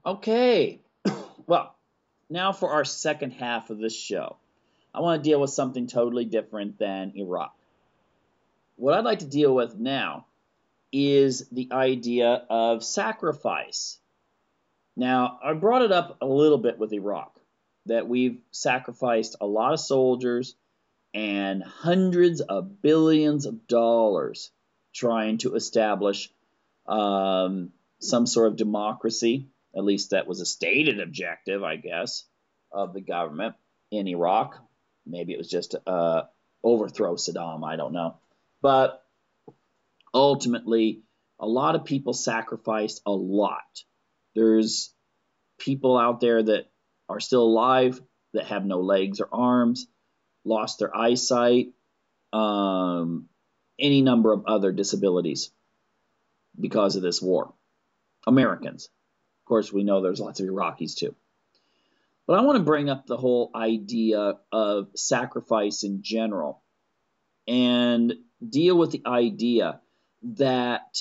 Okay, well, now for our second half of this show. I want to deal with something totally different than Iraq. What I'd like to deal with now is the idea of sacrifice. Now, I brought it up a little bit with Iraq, that we've sacrificed a lot of soldiers and hundreds of billions of dollars trying to establish some sort of democracy. At least that was a stated objective, I guess, of the government in Iraq. Maybe it was just overthrow Saddam, I don't know. But ultimately, a lot of people sacrificed a lot. There's people out there that are still alive that have no legs or arms, lost their eyesight, any number of other disabilities because of this war. Americans. Of course, we know there's lots of Iraqis too. But I want to bring up the whole idea of sacrifice in general and deal with the idea that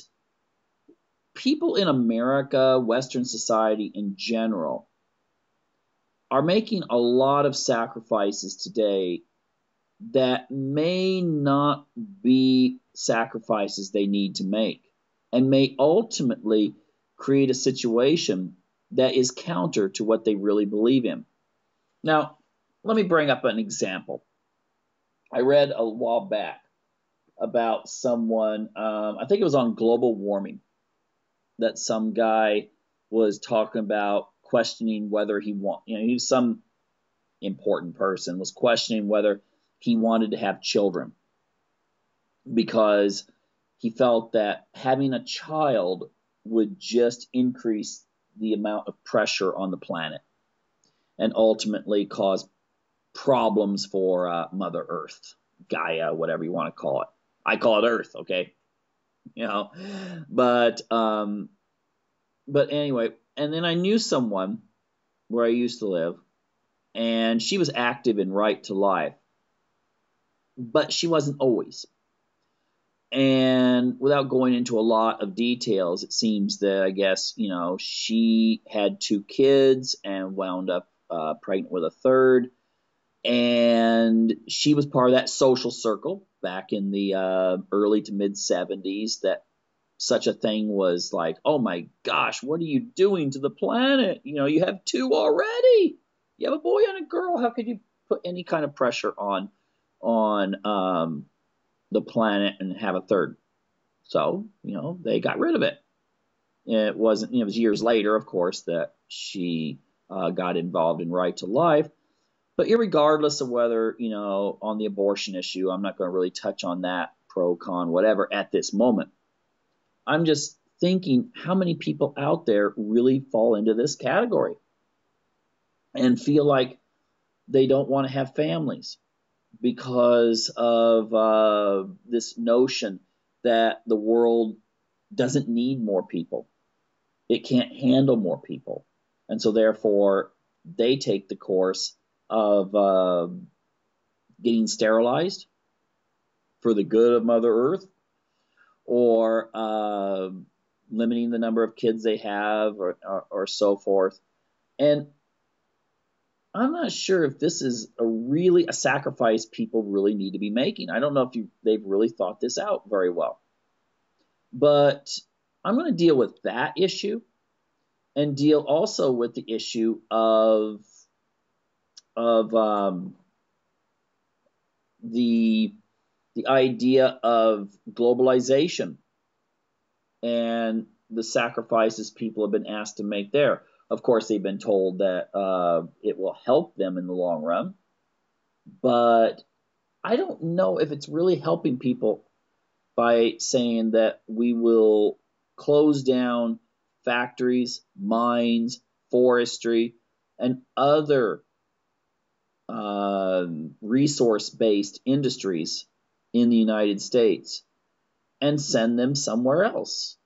people in America, Western society in general, are making a lot of sacrifices today that may not be sacrifices they need to make and may ultimately create a situation that is counter to what they really believe in. Now, let me bring up an example. I read a while back about someone, I think it was on global warming, that some guy was talking about questioning whether he was some important person, was questioning whether he wanted to have children because he felt that having a child would just increase the amount of pressure on the planet and ultimately cause problems for Mother Earth, Gaia, whatever you want to call it. I call it Earth, okay? But anyway, and then I knew someone where I used to live, and she was active in Right to Life, but she wasn't always. And without going into a lot of details, it seems that I guess, she had 2 kids and wound up pregnant with a third. And she was part of that social circle back in the early to mid 70s that such a thing was like, oh my gosh, what are you doing to the planet? You have 2 already. You have a boy and a girl. How could you put any kind of pressure on the planet and have a third? So, they got rid of it. It wasn't, it was years later, of course, that she got involved in Right to Life. But irregardless of whether, on the abortion issue, I'm not going to really touch on that, pro, con, whatever, at this moment. I'm just thinking how many people out there really fall into this category and feel like they don't want to have families because of this notion that the world doesn't need more people. It can't handle more people. And so therefore, they take the course of getting sterilized for the good of Mother Earth, or limiting the number of kids they have, or so forth. And I'm not sure if this is really a sacrifice people really need to be making. I don't know if they've really thought this out very well. But I'm going to deal with that issue and deal also with the issue of the idea of globalization and the sacrifices people have been asked to make there. Of course, they've been told that it will help them in the long run, but I don't know if it's really helping people by saying that we will close down factories, mines, forestry, and other resource-based industries in the United States and send them somewhere else,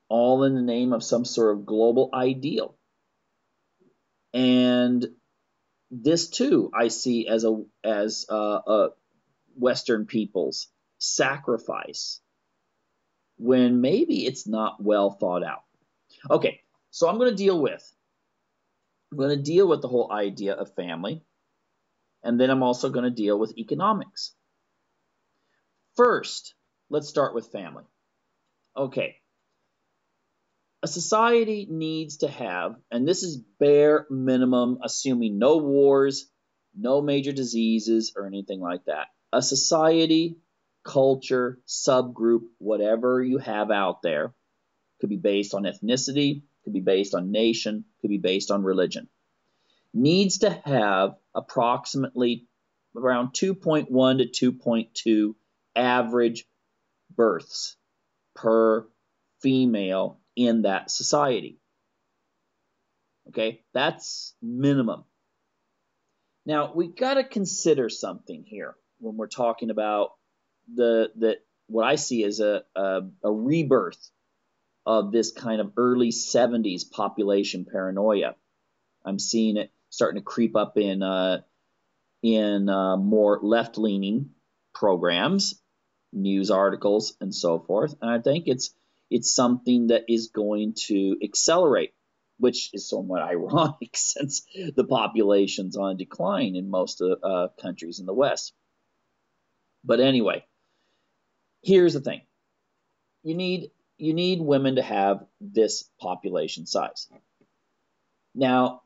all in the name of some sort of global ideal. And this too, I see as a Western people's sacrifice, when maybe it's not well thought out. Okay, So I'm going to deal with the whole idea of family, and then I'm also going to deal with economics. First, let's start with family. Okay. A society needs to have, and this is bare minimum, assuming no wars, no major diseases, or anything like that. A society, culture, subgroup, whatever you have out there, could be based on ethnicity, could be based on nation, could be based on religion, needs to have approximately around 2.1 to 2.2 average births per female in that society. Okay, that's minimum. Now, we got to consider something here when we're talking about what I see as a rebirth of this kind of early 70s population paranoia. I'm seeing it starting to creep up in more left-leaning programs, news articles, and so forth. And I think it's something that is going to accelerate, which is somewhat ironic since the population's on decline in most countries in the West. But anyway, here's the thing: you need women to have this population size. Now,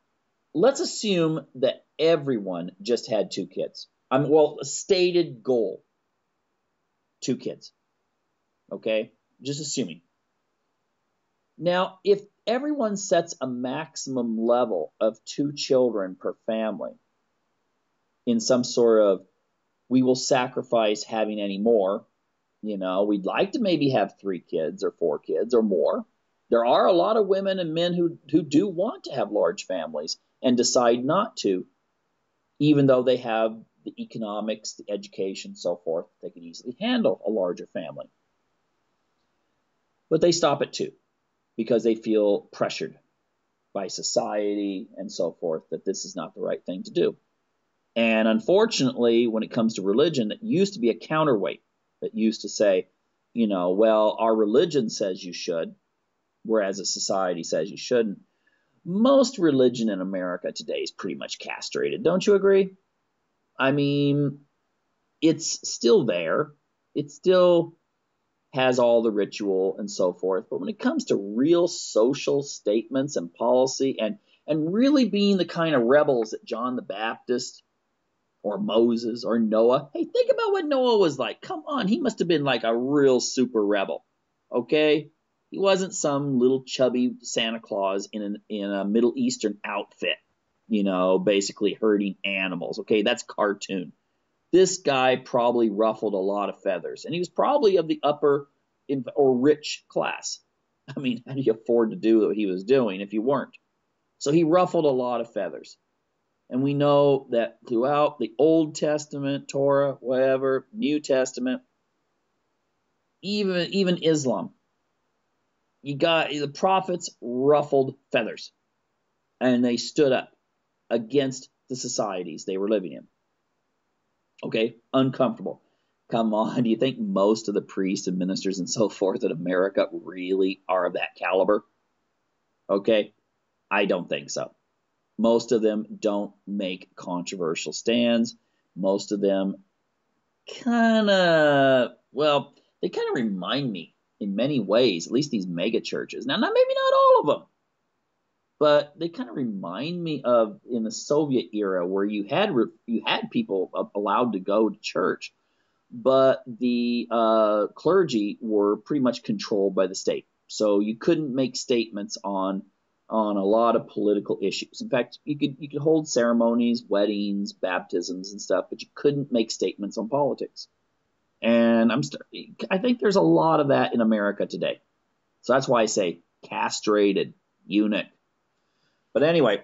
let's assume that everyone just had 2 kids. A stated goal, 2 kids. Okay, just assuming. Now, if everyone sets a maximum level of 2 children per family in some sort of, we will sacrifice having any more, we'd like to maybe have 3 kids or 4 kids or more. There are a lot of women and men who do want to have large families and decide not to, even though they have the economics, the education, so forth. They can easily handle a larger family. But they stop at 2 because they feel pressured by society and so forth that this is not the right thing to do. And unfortunately, when it comes to religion, it used to be a counterweight that used to say, well, our religion says you should, whereas a society says you shouldn't. Most religion in America today is pretty much castrated. Don't you agree? I mean, it's still there. It still has all the ritual and so forth. But when it comes to real social statements and policy and really being the kind of rebels that John the Baptist or Moses or Noah, hey, think about what Noah was like. Come on, he must have been like a real super rebel. Okay? He wasn't some little chubby Santa Claus in a Middle Eastern outfit, basically herding animals. Okay, that's cartoon. This guy probably ruffled a lot of feathers, and he was probably of the upper or rich class. I mean, how do you afford to do what he was doing if you weren't? So he ruffled a lot of feathers. And we know that throughout the Old Testament, Torah, whatever, New Testament, even Islam, you got the prophets ruffled feathers, and they stood up against the societies they were living in. Okay, uncomfortable. Come on, do you think most of the priests and ministers and so forth in America really are of that caliber? Okay, I don't think so. Most of them don't make controversial stands. Most of them they kind of remind me in many ways, at least these mega churches. Now, maybe not all of them, but they kind of remind me of in the Soviet era where you had people allowed to go to church, but the clergy were pretty much controlled by the state. So you couldn't make statements on a lot of political issues. In fact, you could hold ceremonies, weddings, baptisms, and stuff, but you couldn't make statements on politics. And I think there's a lot of that in America today. So that's why I say castrated, eunuch. But anyway,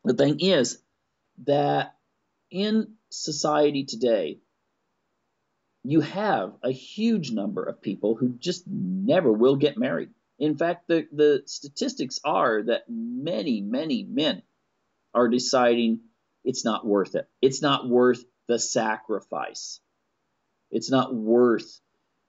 the thing is that in society today, you have a huge number of people who just never will get married. In fact, the statistics are that many, many men are deciding it's not worth it. It's not worth the sacrifice. It's not worth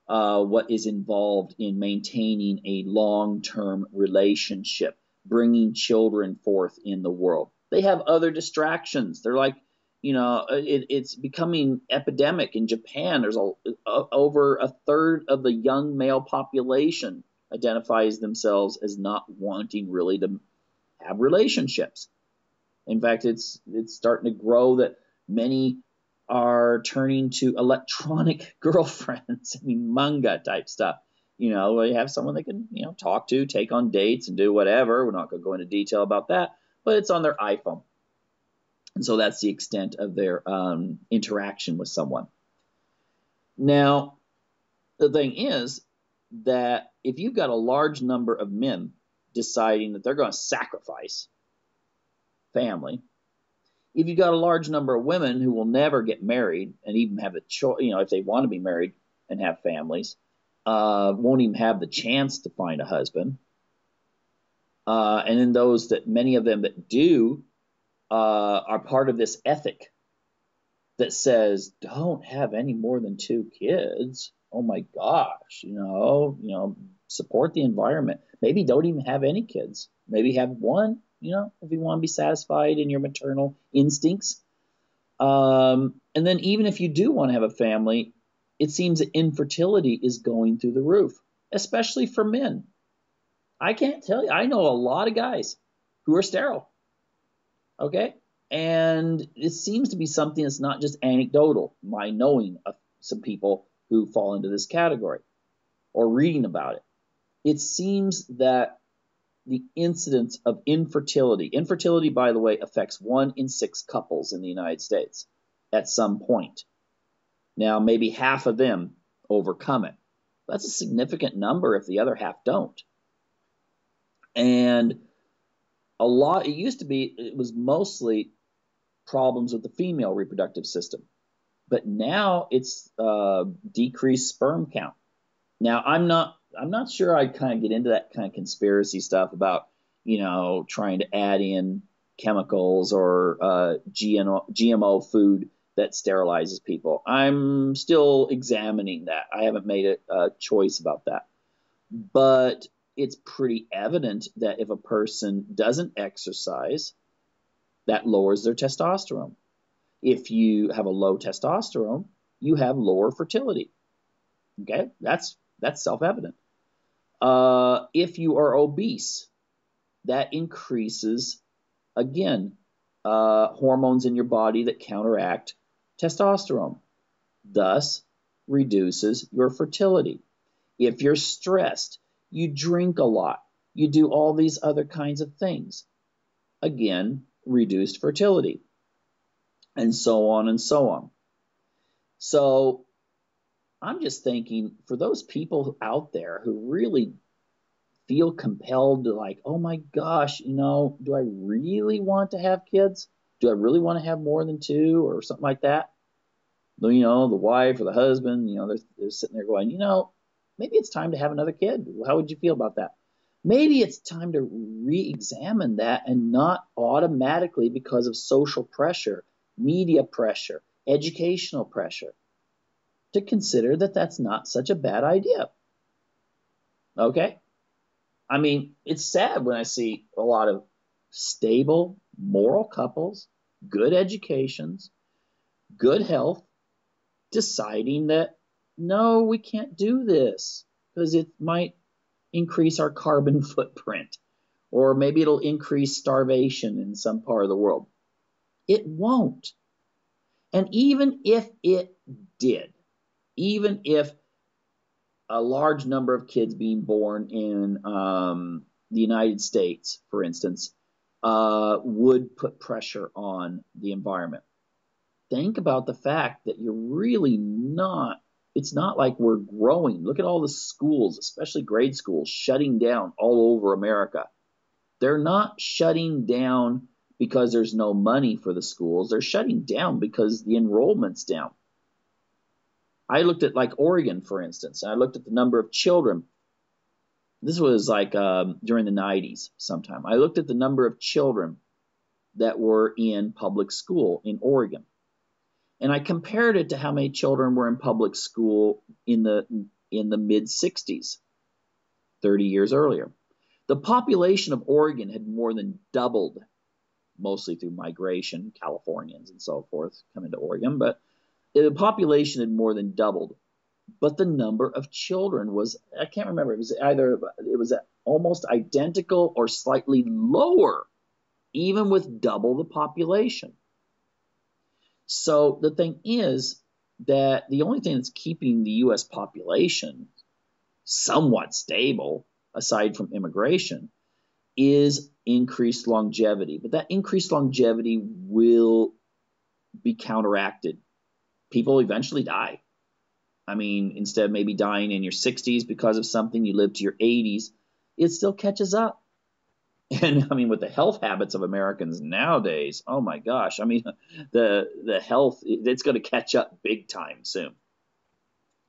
what is involved in maintaining a long-term relationship. bringing children forth in the world. They have other distractions. They're like, it's becoming epidemic in Japan. There's over a third of the young male population identifies themselves as not wanting really to have relationships. In fact, it's starting to grow that many are turning to electronic girlfriends. I mean, manga type stuff. You have someone they can, talk to, take on dates, and do whatever. We're not going to go into detail about that, but it's on their iPhone. And so that's the extent of their interaction with someone. Now, the thing is that if you've got a large number of men deciding that they're going to sacrifice family, if you've got a large number of women who will never get married and even have the choice, if they want to be married and have families, won't even have the chance to find a husband. And then many of them that do, are part of this ethic that says, don't have any more than 2 kids. Oh my gosh, support the environment. Maybe don't even have any kids. Maybe have one, if you want to be satisfied in your maternal instincts. And then even if you do want to have a family, it seems that infertility is going through the roof, especially for men. I can't tell you. I know a lot of guys who are sterile. Okay? And it seems to be something that's not just anecdotal, my knowing of some people who fall into this category or reading about it. It seems that the incidence of infertility, by the way, affects 1 in 6 couples in the United States at some point. Now, maybe half of them overcome it. That's a significant number if the other half don't. And it used to be, it was mostly problems with the female reproductive system. But now it's decreased sperm count. Now, I'm not sure I kind of get into that kind of conspiracy stuff about, trying to add in chemicals or GMO food that sterilizes people. I'm still examining that. I haven't made a choice about that. But it's pretty evident that if a person doesn't exercise, that lowers their testosterone. If you have a low testosterone, you have lower fertility. Okay, that's self-evident. If you are obese, that increases, again, hormones in your body that counteract testosterone, thus reduces your fertility. If you're stressed, you drink a lot, you do all these other kinds of things, again, reduced fertility, and so on and so on. So I'm just thinking, for those people out there who really feel compelled to, like, oh my gosh, do I really want to have kids? Do I really want to have more than 2 or something like that? The wife or the husband, they're sitting there going, maybe it's time to have another kid. How would you feel about that? Maybe it's time to re-examine that, and not automatically, because of social pressure, media pressure, educational pressure, to consider that that's not such a bad idea. Okay? I mean, it's sad when I see a lot of stable, moral couples, good educations, good health, deciding that, no, we can't do this because it might increase our carbon footprint, or maybe it'll increase starvation in some part of the world. It won't. And even if it did, even if a large number of kids being born in the United States, for instance, would put pressure on the environment, think about the fact that you're really not, it's not like we're growing. Look at all the schools, especially grade schools, shutting down all over America. They're not shutting down because there's no money for the schools. They're shutting down because the enrollment's down. I looked at, like, Oregon, for instance, and I looked at the number of children. This was like during the 90s sometime. I looked at the number of children that were in public school in Oregon. And I compared it to how many children were in public school in the mid-60s, 30 years earlier. The population of Oregon had more than doubled, mostly through migration, Californians and so forth coming to Oregon, but the population had more than doubled. But the number of children was, I can't remember, it was almost identical or slightly lower, even with double the population. So the thing is that the only thing that's keeping the US population somewhat stable, aside from immigration, is increased longevity. But that increased longevity will be counteracted. People eventually die. I mean, instead of maybe dying in your 60s because of something, you live to your 80s, it still catches up. And I mean, with the health habits of Americans nowadays, oh my gosh, I mean, the health, it's going to catch up big time soon.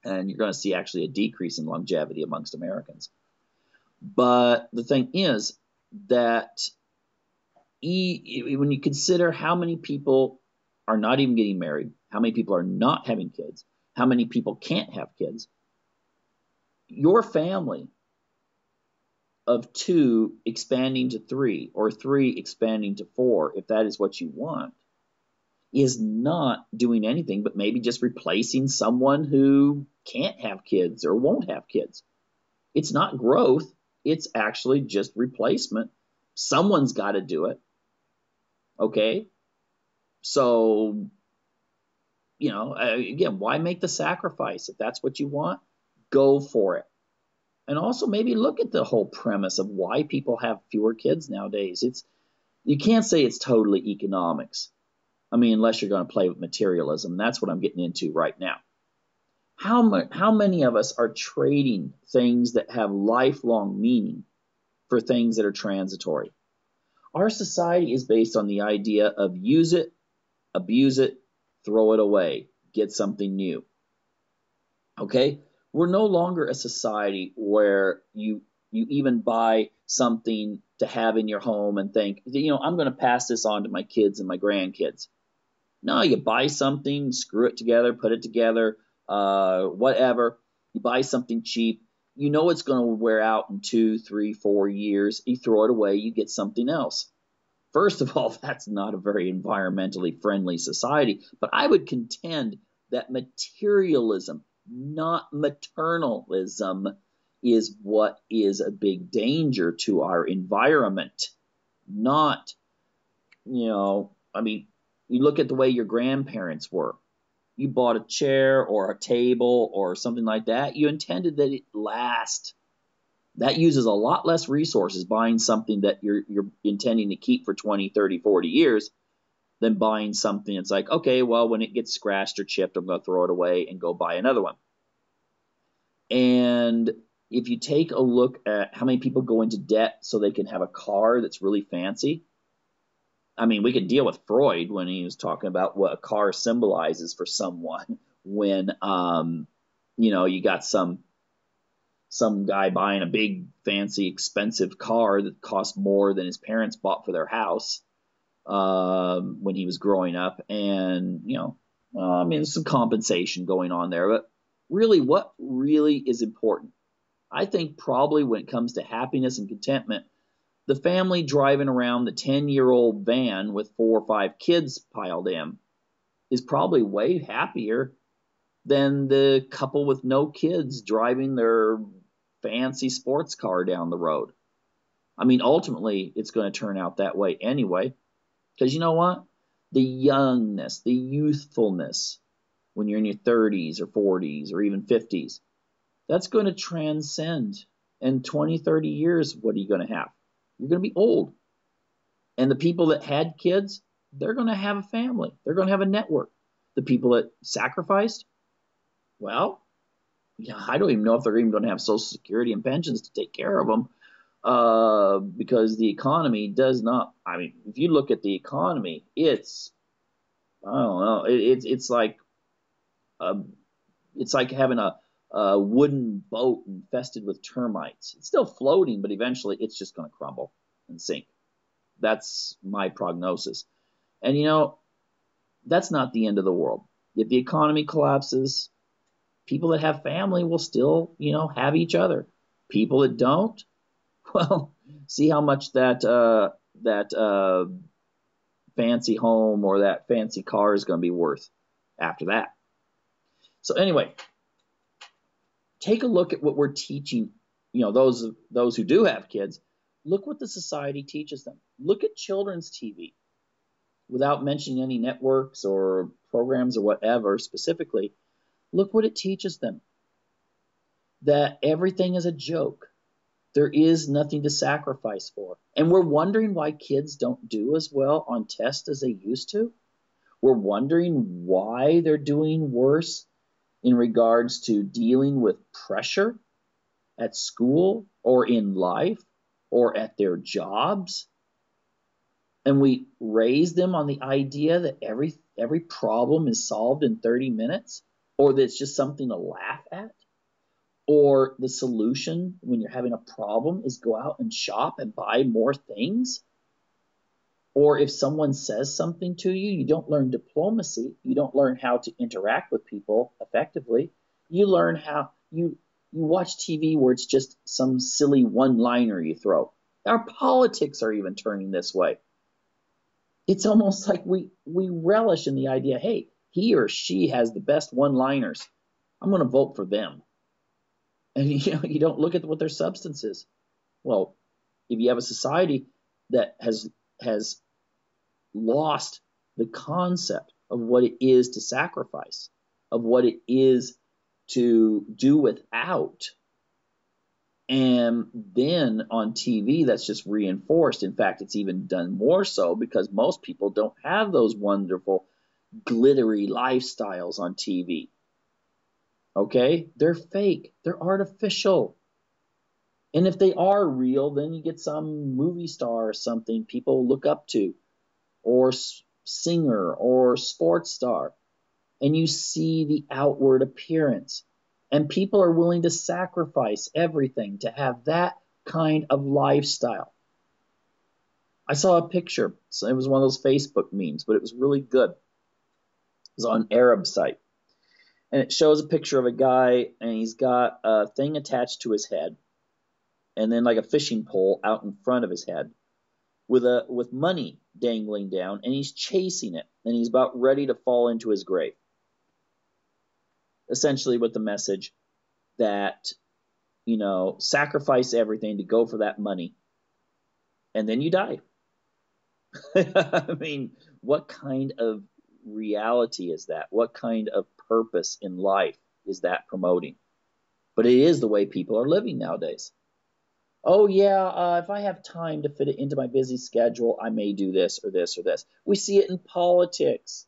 And you're going to see actually a decrease in longevity amongst Americans. But the thing is that when you consider how many people are not even getting married, how many people are not having kids, how many people can't have kids, your family of 2 expanding to 3 or 3 expanding to 4, if that is what you want, is not doing anything but maybe just replacing someone who can't have kids or won't have kids. It's not growth. It's actually just replacement. Someone's got to do it. Okay? So, again, why make the sacrifice? If that's what you want, go for it. And also maybe look at the whole premise of why people have fewer kids nowadays. You can't say it's totally economics. I mean, unless you're going to play with materialism. That's what I'm getting into right now. How many of us are trading things that have lifelong meaning for things that are transitory? Our society is based on the idea of use it, abuse it, throw it away, get something new. Okay? We're no longer a society where you even buy something to have in your home and think, I'm going to pass this on to my kids and my grandkids. No, you buy something, screw it together, put it together, whatever. You buy something cheap. You know it's going to wear out in 2, 3, 4 years. You throw it away, you get something else. First of all, that's not a very environmentally friendly society. But I would contend that materialism, not maternalism, is what is a big danger to our environment. Not, I mean, you look at the way your grandparents were. You bought a chair or a table or something like that. You intended that it last. That uses a lot less resources buying something that you're intending to keep for 20, 30, 40 years than buying something that's like, okay, well, when it gets scratched or chipped, I'm going to throw it away and go buy another one. And if you take a look at how many people go into debt so they can have a car that's really fancy, I mean, we could deal with Freud when he was talking about what a car symbolizes for someone when, you got some guy buying a big, fancy, expensive car that costs more than his parents bought for their house when he was growing up. And, there's some compensation going on there. But really, what really is important? I think probably when it comes to happiness and contentment, the family driving around the 10-year-old van with 4 or 5 kids piled in is probably way happier than the couple with no kids driving their fancy sports car down the road. I mean, ultimately, it's going to turn out that way anyway. Because you know what? The youngness, the youthfulness, when you're in your 30s or 40s or even 50s, that's going to transcend. In 20, 30 years, what are you going to have? You're going to be old. And the people that had kids, they're going to have a family. They're going to have a network. The people that sacrificed, well, I don't even know if they're even going to have Social Security and pensions to take care of them because the economy does not. I mean, if you look at the economy, it's, I don't know, it's like having a wooden boat infested with termites. It's still floating, but eventually it's just going to crumble and sink. That's my prognosis. And that's not the end of the world. If the economy collapses, people that have family will still, have each other. People that don't, well, See how much that fancy home or that fancy car is going to be worth after that. So anyway, take a look at what we're teaching. Those who do have kids, look what the society teaches them. Look at children's TV, without mentioning any networks or programs or whatever specifically. Look what it teaches them. That everything is a joke. There is nothing to sacrifice for. And we're wondering why kids don't do as well on tests as they used to. We're wondering why they're doing worse in regards to dealing with pressure at school or in life or at their jobs. And we raise them on the idea that every problem is solved in 30 minutes, or that it's just something to laugh at. Or the solution when you're having a problem is go out and shop and buy more things. Or if someone says something to you, you don't learn diplomacy. You don't learn how to interact with people effectively. You learn how you watch TV where it's just some silly one-liner you throw. Our politics are even turning this way. It's almost like we relish in the idea, hey, he or she has the best one-liners. I'm going to vote for them. And you don't look at what their substance is. Well, if you have a society that has lost the concept of what it is to sacrifice, of what it is to do without, and then on TV that's just reinforced. In fact, it's even done more so because most people don't have those wonderful glittery lifestyles on TV. Okay? They're fake. They're artificial. And if they are real, then you get some movie star or something people look up to, or singer or sports star, and you see the outward appearance. And people are willing to sacrifice everything to have that kind of lifestyle. I saw a picture. So it was one of those Facebook memes, but it was really good. It was on an Arab site. And it shows a picture of a guy, and he's got a thing attached to his head, and then like a fishing pole out in front of his head, with money dangling down, and he's chasing it, and he's about ready to fall into his grave. Essentially with the message that, sacrifice everything to go for that money, and then you die. I mean, what kind of reality is that? What kind of purpose in life is that promoting? But it is the way people are living nowadays. Oh yeah, if I have time to fit it into my busy schedule, I may do this or this or this. We see it in politics.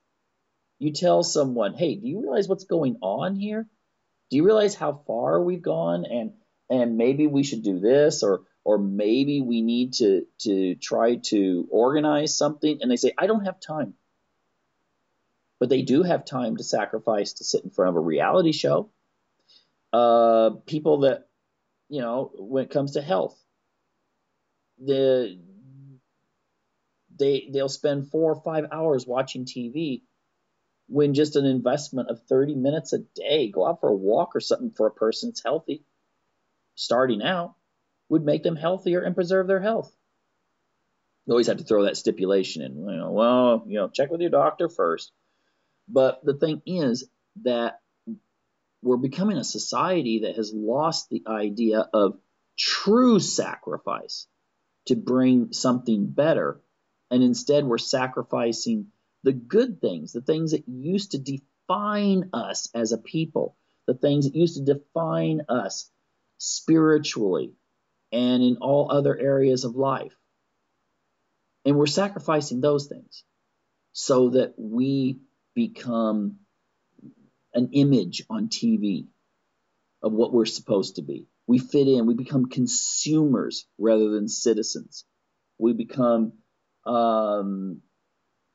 You tell someone, hey, do you realize what's going on here? Do you realize how far we've gone, and maybe we should do this, or maybe we need to try to organize something? And they say, I don't have time. But they do have time to sacrifice to sit in front of a reality show. People that, when it comes to health, they'll spend 4 or 5 hours watching TV, when just an investment of 30 minutes a day, go out for a walk or something for a person that's healthy, starting out, would make them healthier and preserve their health. You always have to throw that stipulation in. Check with your doctor first. But the thing is that we're becoming a society that has lost the idea of true sacrifice to bring something better. And instead we're sacrificing the good things, the things that used to define us as a people, the things that used to define us spiritually and in all other areas of life. And we're sacrificing those things so that we become an image on TV of what we're supposed to be. We fit in, we become consumers rather than citizens. We become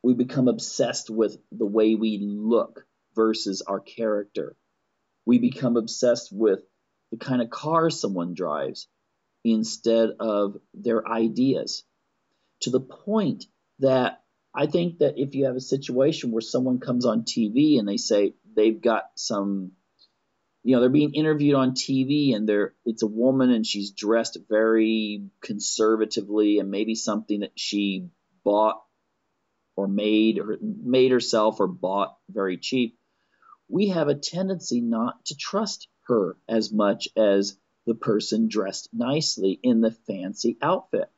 obsessed with the way we look versus our character. We become obsessed with the kind of car someone drives instead of their ideas, to the point that I think that if you have a situation where someone comes on TV and they say they've got some they're being interviewed on TV, and it's a woman, and she's dressed very conservatively, and maybe something that she bought or made herself or bought very cheap. We have a tendency not to trust her as much as the person dressed nicely in the fancy outfit.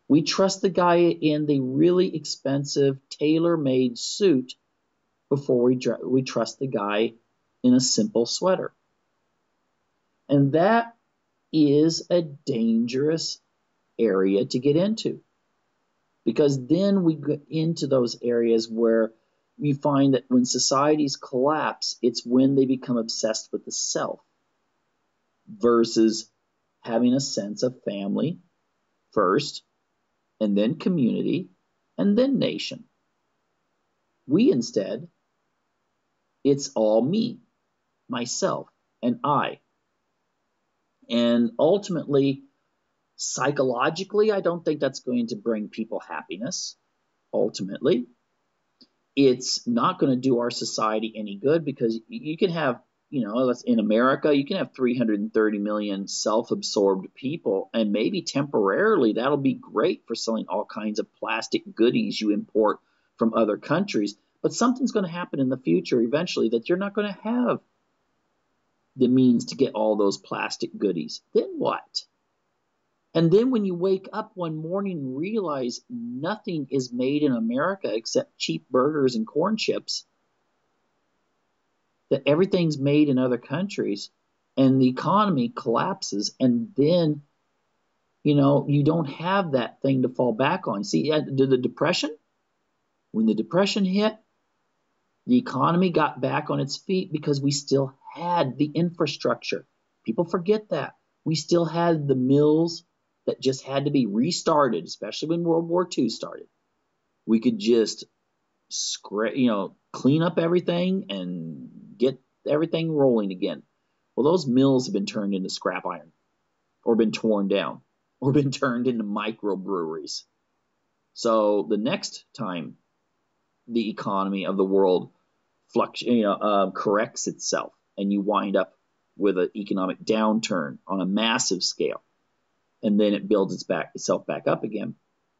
We trust the guy in the really expensive tailor-made suit before we trust the guy in a simple sweater. And that is a dangerous area to get into, because then we get into those areas where you find that when societies collapse, it's when they become obsessed with the self versus having a sense of family first, and then community, and then nation. We instead, it's all me, myself, and I. And ultimately, psychologically, I don't think that's going to bring people happiness. Ultimately, it's not going to do our society any good, because you can have, in America, you can have 330 million self-absorbed people, and maybe temporarily that'll be great for selling all kinds of plastic goodies you import from other countries. But something's going to happen in the future eventually that you're not going to have the means to get all those plastic goodies. Then what? And then when you wake up one morning and realize nothing is made in America except cheap burgers and corn chips, that everything's made in other countries, and the economy collapses, and then, you don't have that thing to fall back on. See, the Depression, when the Depression hit, the economy got back on its feet because we still had the infrastructure. People forget that. We still had the mills that just had to be restarted, especially when World War II started. We could just clean up everything and get everything rolling again. Well, those mills have been turned into scrap iron, or been torn down, or been turned into microbreweries. So the next time the economy of the world corrects itself, and you wind up with an economic downturn on a massive scale, and then it builds itself back up again,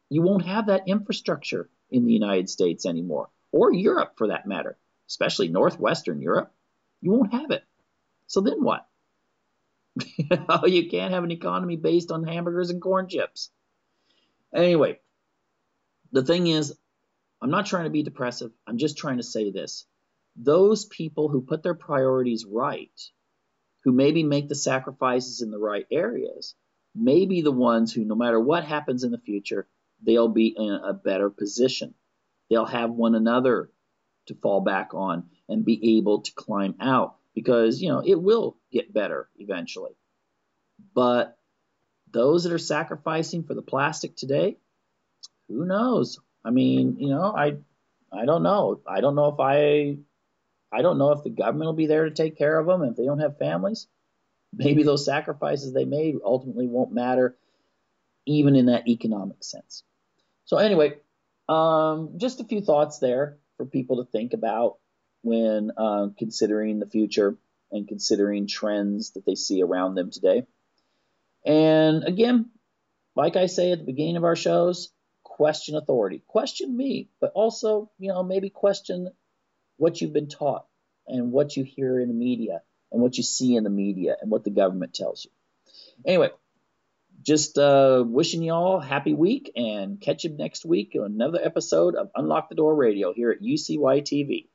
you won't have that infrastructure in the United States anymore, or Europe for that matter, especially Northwestern Europe. You won't have it. So then what? You can't have an economy based on hamburgers and corn chips. Anyway, the thing is, I'm not trying to be depressive. I'm just trying to say this. Those people who put their priorities right, who maybe make the sacrifices in the right areas, may be the ones who, no matter what happens in the future, they'll be in a better position. They'll have one another to fall back on and be able to climb out, because, it will get better eventually. But those that are sacrificing for the plastic today, who knows? I mean, I don't know. I don't know if the government will be there to take care of them, if they don't have families. Maybe those sacrifices they made ultimately won't matter, even in that economic sense. So anyway, just a few thoughts there for people to think about when considering the future and considering trends that they see around them today. And again, like I say at the beginning of our shows, question authority. Question me, but also, maybe question what you've been taught and what you hear in the media and what you see in the media and what the government tells you. Anyway, just wishing you all a happy week, and catch you next week on another episode of Unlock the Door Radio here at UCY TV.